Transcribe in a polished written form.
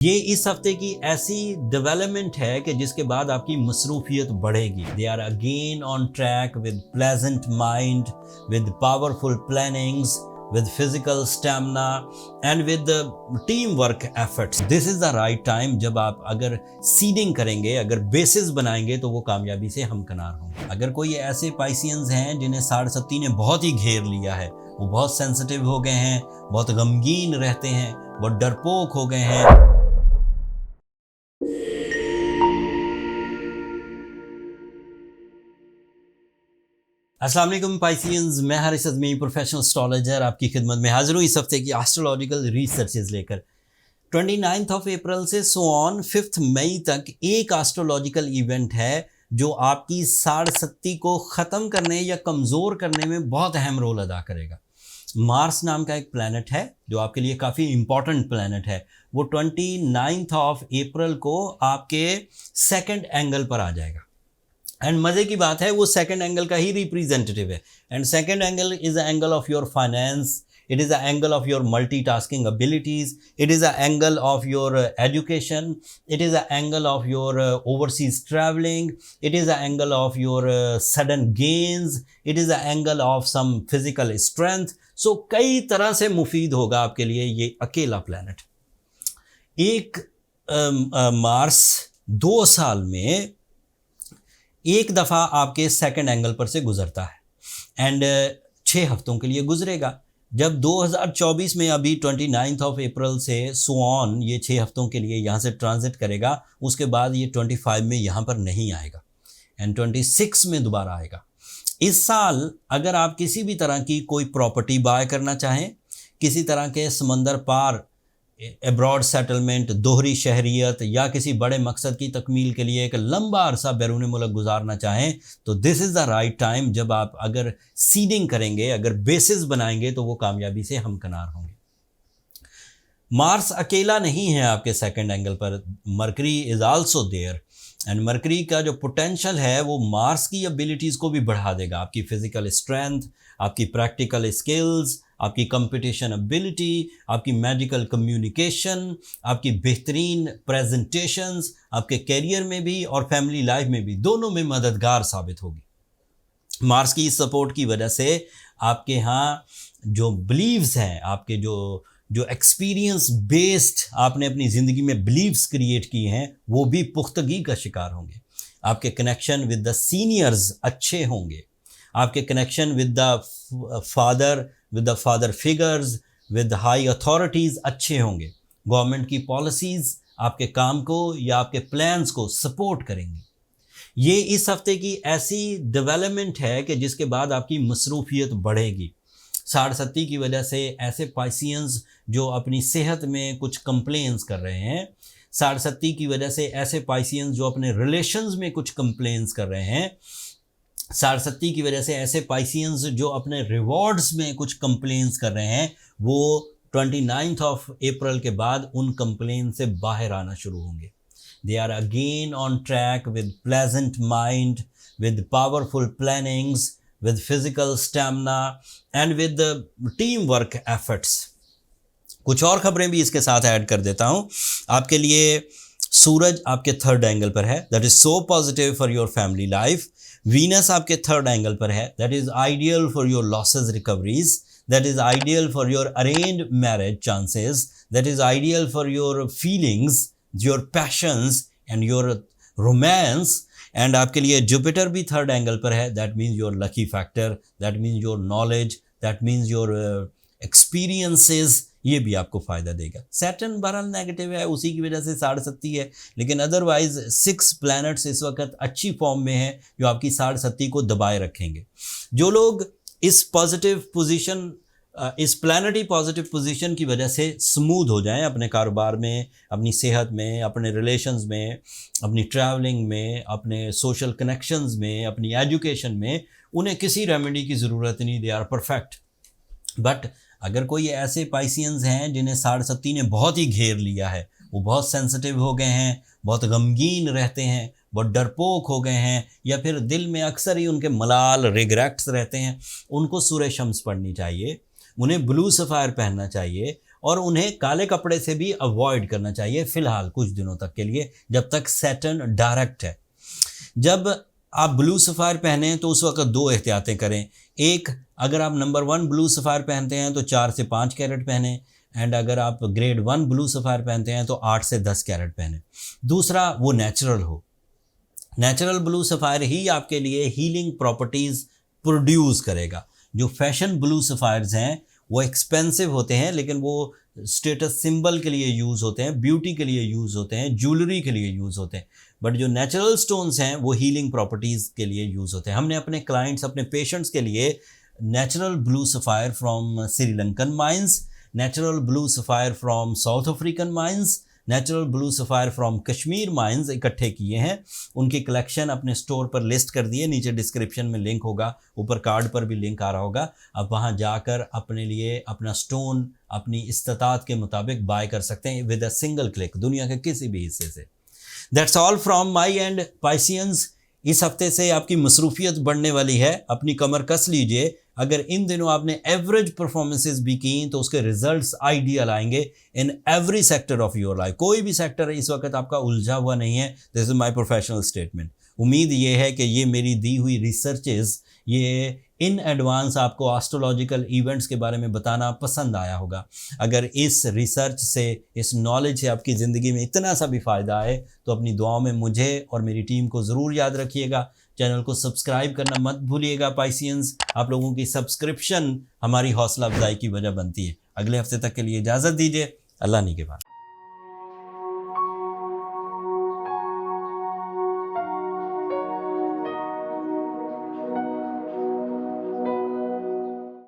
ये इस हफ्ते की ऐसी डेवलपमेंट है कि जिसके बाद आपकी मसरूफियत बढ़ेगी। They are again on track with pleasant mind, with powerful plannings, with physical stamina and with the teamwork efforts. This is the right time जब आप अगर सीडिंग करेंगे, अगर बेसिस बनाएंगे तो वो कामयाबी से हमकिनार होंगे। अगर कोई ऐसे पाइसियंस हैं जिन्हें साढ़े सत्ती ने बहुत ही घेर लिया है, वो बहुत सेंसिटिव हो गए हैं, बहुत गमगीन रहते हैं, बहुत डरपोक हो गए हैं। अस्सलाम वालेकुम पाइसियंस, मैं हारिस अज़मी प्रोफेशनल एस्ट्रोलॉजर आपकी खिदमत में हाजिर हूँ इस हफ्ते की एस्ट्रोलॉजिकल रिसर्चेज लेकर। 29 अप्रैल से सो ऑन 5 मई तक एक एस्ट्रोलॉजिकल इवेंट है जो आपकी साढ़े सत्ती को ख़त्म करने या कमज़ोर करने में बहुत अहम रोल अदा करेगा। मार्स नाम का एक प्लैनेट है जो आपके लिए काफ़ी इम्पॉर्टेंट प्लैनेट है। वो 29 अप्रैल को आपके सेकंड एंगल पर आ जाएगा। एंड मज़े की बात है वो सेकंड एंगल का ही रिप्रेजेंटेटिव है। And second angle is a angle of your finance, it is an angle of your multitasking abilities, it is an angle of your education, it is an angle of your overseas traveling, it is an angle of your sudden gains, it is an angle of some physical strength. So कई तरह से मुफीद होगा आपके लिए ये अकेला planet. एक मार्स 2 साल में एक दफ़ा आपके सेकंड एंगल पर से गुजरता है एंड 6 हफ्तों के लिए गुजरेगा। जब 2024 में अभी 29 अप्रैल से सो ऑन ये 6 हफ्तों के लिए यहाँ से ट्रांजिट करेगा, उसके बाद ये 25 में यहाँ पर नहीं आएगा एंड 26 में दोबारा आएगा। इस साल अगर आप किसी भी तरह की कोई प्रॉपर्टी बाय करना चाहें, किसी तरह के समंदर पार एब्रॉड सेटलमेंट, दोहरी शहरियत या किसी बड़े मकसद की तकमील के लिए एक लंबा अरसा बैरून मुल्क गुजारना चाहें तो this is the right time जब आप अगर सीडिंग करेंगे, अगर बेसिस बनाएंगे तो वो कामयाबी से हमकिनार होंगे। मार्स अकेला नहीं है आपके सेकंड एंगल पर, mercury is also there and mercury का जो पोटेंशल है वो मार्स की एबिलिटीज़ को भी बढ़ा देगा। आपकी फ़िज़िकल स्ट्रेंथ, आपकी प्रैक्टिकल स्किल्स, आपकी कंपटीशन एबिलिटी, आपकी मैजिकल कम्युनिकेशन, आपकी बेहतरीन प्रेजेंटेशंस आपके करियर में भी और फैमिली लाइफ में भी, दोनों में मददगार साबित होगी। मार्स की सपोर्ट की वजह से आपके यहाँ जो बिलीव्स हैं, आपके जो एक्सपीरियंस बेस्ड आपने अपनी ज़िंदगी में बिलीव्स क्रिएट किए हैं वो भी पुख्तगी का शिकार होंगे। आपके कनेक्शन विद द सीनियर्स अच्छे होंगे। आपके connection with the father figures, with high authorities अच्छे होंगे। गवर्नमेंट की पॉलिसीज़ आपके काम को या आपके प्लान्स को सपोर्ट करेंगी। ये इस हफ्ते की ऐसी डेवलपमेंट है कि जिसके बाद आपकी मसरूफियत बढ़ेगी। साढ़े सत्ती की वजह से ऐसे पाइसियंस जो अपनी सेहत में कुछ कंप्लेंस कर रहे हैं, साढ़े सत्ती की वजह से ऐसे पाइसियंस जो अपने रिलेशंस में कुछ कंप्लेंस कर रहे हैं, साढ़े सत्ती की वजह से ऐसे पाइसियंस जो अपने रिवॉर्ड्स में कुछ कंप्लेंस कर रहे हैं, वो 29 अप्रैल के बाद उन कंप्लेन से बाहर आना शुरू होंगे। They are again on track with pleasant mind, with powerful plannings, with physical stamina and with the teamwork efforts। कुछ और खबरें भी इसके साथ ऐड कर देता हूँ आपके लिए। सूरज आपके थर्ड एंगल पर है, that is so positive for your family life. Venus आपके थर्ड एंगल पर है, that is ideal for your losses recoveries, that is ideal for your arranged marriage chances, that is ideal for your feelings, your passions and your romance. And आपके लिए Jupiter भी third angle पर है, that means your lucky factor, that means your knowledge, that means your experiences, ये भी आपको फ़ायदा देगा। सैटर्न बहरहाल नेगेटिव है, उसी की वजह से साढ़े सत्ती है, लेकिन अदरवाइज 6 प्लैनेट्स इस वक्त अच्छी फॉर्म में हैं जो आपकी साढ़े सत्ती को दबाए रखेंगे। जो लोग इस पॉजिटिव पोजीशन, इस प्लानिटरी पॉजिटिव पोजीशन की वजह से स्मूथ हो जाएं अपने कारोबार में, अपनी सेहत में, अपने रिलेशंस में, अपनी ट्रैवलिंग में, अपने सोशल कनेक्शंस में, अपनी एजुकेशन में, उन्हें किसी रेमेडी की ज़रूरत नहीं, दे आर परफेक्ट। बट अगर कोई ऐसे पाइसियंस हैं जिन्हें साढ़े सत्ती ने बहुत ही घेर लिया है, वो बहुत सेंसिटिव हो गए हैं, बहुत गमगीन रहते हैं, बहुत डरपोक हो गए हैं, या फिर दिल में अक्सर ही उनके मलाल रिग्रेट्स रहते हैं, उनको सूरह शम्स पढ़नी चाहिए, उन्हें ब्लू सफ़ायर पहनना चाहिए और उन्हें काले कपड़े से भी अवॉइड करना चाहिए फ़िलहाल कुछ दिनों तक के लिए, जब तक सैटर्न डायरेक्ट है। जब आप ब्लू सफ़ायर पहने तो उस वक्त 2 एहतियातें करें। एक, अगर आप नंबर 1 ब्लू सफ़ायर पहनते हैं तो 4 से 5 कैरेट पहने, एंड अगर आप ग्रेड 1 ब्लू सफ़ायर पहनते हैं तो 8 से 10 कैरेट पहने। दूसरा, वो नेचुरल हो। नेचुरल ब्लू सफ़ायर ही आपके लिए हीलिंग प्रॉपर्टीज़ प्रोड्यूस करेगा। जो फैशन ब्लू सफ़ायर्स हैं वो एक्सपेंसिव होते हैं, लेकिन वो स्टेटस सिंबल के लिए यूज़ होते हैं, ब्यूटी के लिए यूज़ होते हैं, ज्वेलरी के लिए यूज़ होते हैं। बट जो नेचुरल स्टोन्स हैं वो हीलिंग प्रॉपर्टीज़ के लिए यूज़ होते हैं। हमने अपने क्लाइंट्स, अपने पेशेंट्स के लिए natural blue sapphire from Sri Lankan mines, natural blue sapphire from south African mines, natural blue sapphire from Kashmir mines इकट्ठे किए हैं। उनकी कलेक्शन अपने स्टोर पर लिस्ट कर दिए, नीचे डिस्क्रिप्शन में लिंक होगा, ऊपर कार्ड पर भी लिंक आ रहा होगा। आप वहां जाकर अपने लिए अपना स्टोन अपनी इस्तात के मुताबिक बाय कर सकते हैं विद अ सिंगल क्लिक, दुनिया के किसी भी हिस्से से। That's all from my and Pisceans. इस हफ्ते से आपकी मसरूफियत बढ़ने वाली है, अपनी कमर कस लीजिए। अगर इन दिनों आपने एवरेज परफॉर्मेंसेस भी की तो उसके रिजल्ट्स आइडियल आएंगे in every sector of your life. कोई भी सेक्टर इस वक्त आपका उलझा हुआ नहीं है। This is my professional statement. उम्मीद ये है कि ये मेरी दी हुई रिसर्चेस, ये इन एडवांस आपको एस्ट्रोलॉजिकल इवेंट्स के बारे में बताना पसंद आया होगा। अगर इस रिसर्च से, इस नॉलेज से आपकी ज़िंदगी में इतना सा भी फ़ायदा आए तो अपनी दुआओं में मुझे और मेरी टीम को ज़रूर याद रखिएगा। चैनल को सब्सक्राइब करना मत भूलिएगा पाइसियंस। आप लोगों की सब्सक्रिप्शन हमारी हौसला अफजाई की वजह बनती है। अगले हफ्ते तक के लिए इजाज़त दीजिए। अल्लाह ने के बाद।